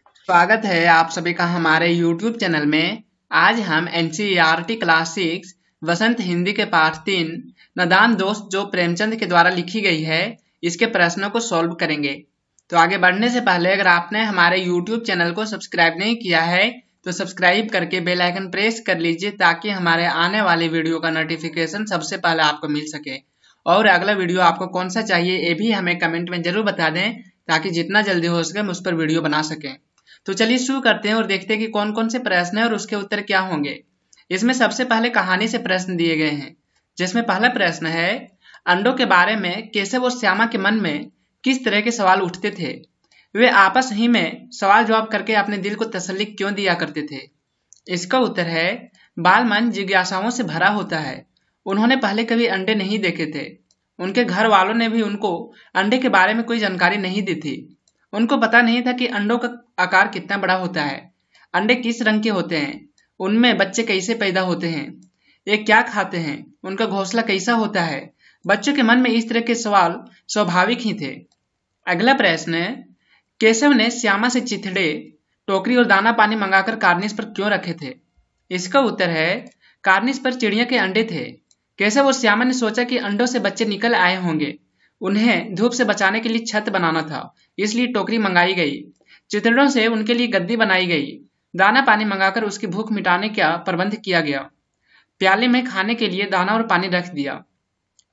स्वागत है आप सभी का हमारे YouTube चैनल में। आज हम NCERT क्लास 6 वसंत हिंदी के पाठ 3 नादान दोस्त जो प्रेमचंद के द्वारा लिखी गई है, इसके प्रश्नों को सॉल्व करेंगे। तो आगे बढ़ने से पहले अगर आपने हमारे YouTube चैनल को सब्सक्राइब नहीं किया है तो सब्सक्राइब करके बेल आइकन प्रेस कर लीजिए ताकि हमारे आने वाले वीडियो का नोटिफिकेशन सबसे पहले आपको मिल सके। और अगला वीडियो आपको कौन सा चाहिए ये भी हमें कमेंट में जरूर बता दें ताकि जितना जल्दी हो सके हम उस पर वीडियो बना सकें। तो चलिए शुरू करते हैं और देखते हैं कि कौन कौन से प्रश्न हैं और उसके उत्तर क्या होंगे। इसमें सबसे पहले कहानी से प्रश्न दिए गए हैं, जिसमें पहला प्रश्न है अंडों के बारे में केशव और श्यामा के मन में किस तरह के सवाल उठते थे। वे आपस ही में सवाल जवाब करके अपने दिल को तसल्ली क्यों दिया करते थे। इसका उत्तर है बाल मन जिज्ञासाओं से भरा होता है। उन्होंने पहले कभी अंडे नहीं देखे थे। उनके घर वालों ने भी उनको अंडे के बारे में कोई जानकारी नहीं दी थी। उनको पता नहीं था कि अंडों का आकार कितना बड़ा होता है, अंडे किस रंग के होते हैं, उनमें बच्चे कैसे पैदा होते हैं, ये क्या खाते हैं, उनका घोंसला कैसा होता है। बच्चों के मन में इस तरह के सवाल स्वाभाविक ही थे। अगला प्रश्न है केशव ने श्यामा से चिथड़े, टोकरी और दाना पानी मंगाकर कार्निस पर क्यों रखे थे। इसका उत्तर है कार्निस पर चिड़िया के अंडे थे। केशव और श्यामा ने सोचा कि अंडों से बच्चे निकल आए होंगे। उन्हें धूप से बचाने के लिए छत बनाना था, इसलिए टोकरी मंगाई गई। चिथड़ों से उनके लिए गद्दी बनाई गई। दाना पानी मंगाकर उसकी भूख मिटाने का प्रबंध किया गया। प्याले में खाने के लिए दाना और पानी रख दिया।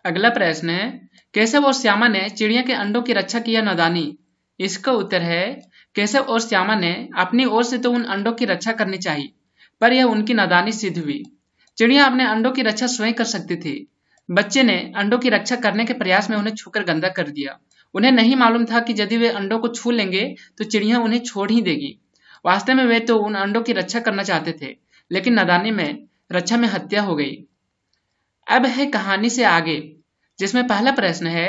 अगला प्रश्न है केशव और श्यामा ने चिड़िया के अंडों की रक्षा की या नादानी। इसका उत्तर है केशव और श्यामा ने अपनी ओर से तो उन अंडों की रक्षा करनी चाहिए, पर यह उनकी नादानी सिद्ध हुई। चिड़िया अपने अंडों की रक्षा स्वयं कर सकती थी। बच्चे ने अंडों की रक्षा करने के प्रयास में उन्हें छूकर गंदा कर दिया। उन्हें नहीं मालूम था कि यदि वे अंडों को छू लेंगे तो चिड़िया उन्हें छोड़ ही देगी। वास्तव में वे तो उन अंडों की रक्षा करना चाहते थे, लेकिन नादानी में रक्षा में हत्या हो गई। अब है कहानी से आगे, जिसमें पहला प्रश्न है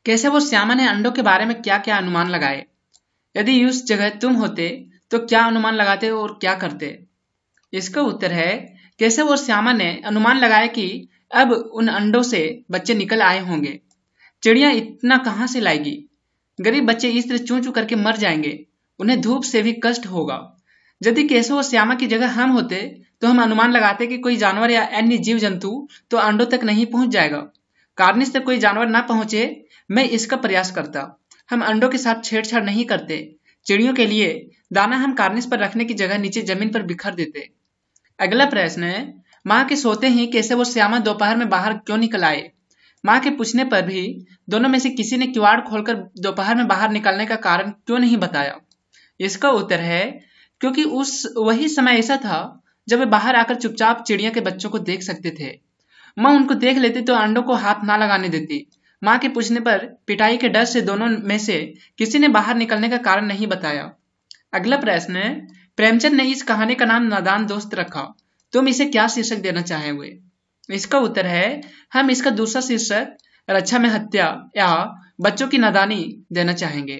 केशव और श्यामा ने अंडों के बारे में क्या क्या अनुमान लगाए। यदि उस जगह तुम होते तो क्या अनुमान लगाते और क्या करते। इसका उत्तर है केशव और श्यामा ने अनुमान लगाया कि अब उन अंडों से बच्चे निकल आए होंगे। चिड़िया इतना कहां से लाएगी। गरीब बच्चे इस तरह चूं चूं करके मर जाएंगे, उन्हें धूप से भी कष्ट होगा। यदि केशव और श्यामा की जगह हम होते तो हम अनुमान लगाते कि कोई जानवर या अन्य जीव जंतु तो अंडों तक नहीं पहुंच जाएगा। कार्निस तक कोई जानवर ना पहुंचे, मैं इसका प्रयास करता। हम अंडों के साथ छेड़छाड़ नहीं करते। चिड़ियों के लिए दाना हम कार्निस पर रखने की जगह नीचे जमीन पर बिखर देते। अगला प्रश्न है माँ के सोते ही केशव और श्यामा दोपहर में बाहर क्यों निकल आए। माँ के पूछने पर भी दोनों में से किसी ने किवाड़ खोलकर दोपहर में बाहर निकलने का कारण क्यों नहीं बताया। इसका उत्तर है क्योंकि उस वही समय ऐसा था जब वे बाहर आकर चुपचाप चिड़िया के बच्चों को देख सकते थे। माँ उनको देख लेती तो अंडों को हाथ ना लगाने देती। माँ के पूछने पर पिटाई के डर से दोनों में से किसी ने बाहर निकलने का कारण नहीं बताया। अगला प्रश्न है प्रेमचंद ने इस कहानी का नाम नादान दोस्त रखा, तुम इसे क्या शीर्षक देना चाहेंगे। इसका उत्तर है हम इसका दूसरा शीर्षक रक्षा में हत्या या बच्चों की नादानी देना चाहेंगे।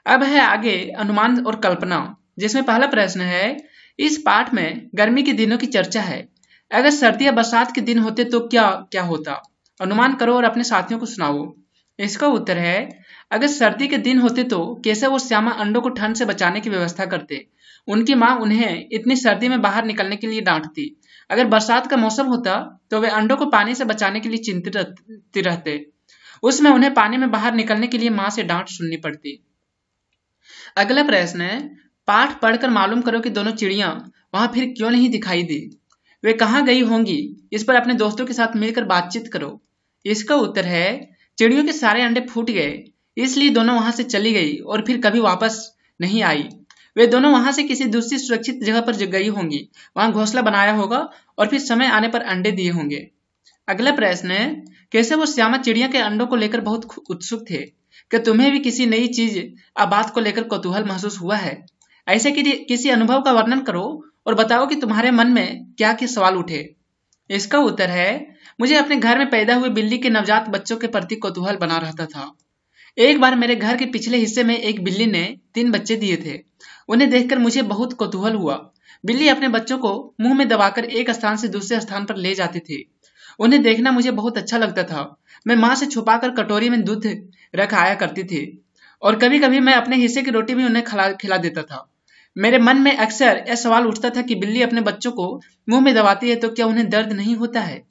अब है आगे अनुमान और कल्पना, जिसमें पहला प्रश्न है इस पाठ में गर्मी के दिनों की चर्चा है। अगर सर्दी या बरसात के दिन होते तो क्या क्या होता। अनुमान करो और अपने साथियों को सुनाओ। इसका उत्तर है अगर सर्दी के दिन होते तो केशव और श्यामा अंडों को ठंड से बचाने की व्यवस्था करते। उनकी माँ उन्हें इतनी सर्दी में बाहर निकलने के लिए डांटती। अगर बरसात का मौसम होता तो वे अंडों को पानी से बचाने के लिए चिंतित रहते। उसमें उन्हें पानी में बाहर निकलने के लिए माँ से डांट सुननी पड़ती। अगला प्रश्न है पाठ पढ़कर मालूम करो कि दोनों चिड़िया वहां फिर क्यों नहीं दिखाई दी। वे कहाँ गई होंगी, इस पर अपने दोस्तों के साथ मिलकर बातचीत करो। इसका उत्तर है चिड़ियों के सारे अंडे फूट गए, इसलिए दोनों वहां से चली गई और फिर कभी वापस नहीं आई। वे दोनों वहां से किसी दूसरी सुरक्षित जगह पर गई होंगी, वहां घोंसला बनाया होगा और फिर समय आने पर अंडे दिए होंगे। अगला प्रश्न है केशव और श्यामा चिड़िया के अंडों को लेकर बहुत उत्सुक थे। क्या तुम्हें भी किसी नई चीज या बात को लेकर कौतूहल महसूस हुआ है। ऐसे किसी अनुभव का वर्णन करो और बताओ कि तुम्हारे मन में क्या क्या सवाल उठे। इसका उत्तर है मुझे अपने घर में पैदा हुए बिल्ली के नवजात बच्चों के प्रति कौतूहल बना रहता था। एक बार मेरे घर के पिछले हिस्से में एक बिल्ली ने 3 बच्चे दिए थे। उन्हें देखकर मुझे बहुत कौतूहल हुआ। बिल्ली अपने बच्चों को मुंह में दबाकर एक स्थान से दूसरे स्थान पर ले जाती थी। उन्हें देखना मुझे बहुत अच्छा लगता था। मैं माँ से छुपाकर कटोरी में दूध रख आया करती थी और कभी कभी मैं अपने हिस्से की रोटी भी उन्हें खिला देता था। मेरे मन में अक्सर यह सवाल उठता था कि बिल्ली अपने बच्चों को मुंह में दबाती है तो क्या उन्हें दर्द नहीं होता है।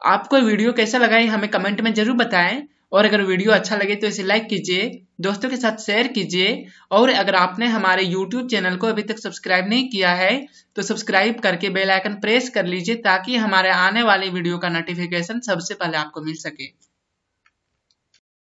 आपको वीडियो कैसा लगा है हमें कमेंट में जरूर बताएं, और अगर वीडियो अच्छा लगे तो इसे लाइक कीजिए, दोस्तों के साथ शेयर कीजिए, और अगर आपने हमारे YouTube चैनल को अभी तक सब्सक्राइब नहीं किया है तो सब्सक्राइब करके बेल आइकन प्रेस कर लीजिए ताकि हमारे आने वाली वीडियो का नोटिफिकेशन सबसे पहले आपको मिल सके।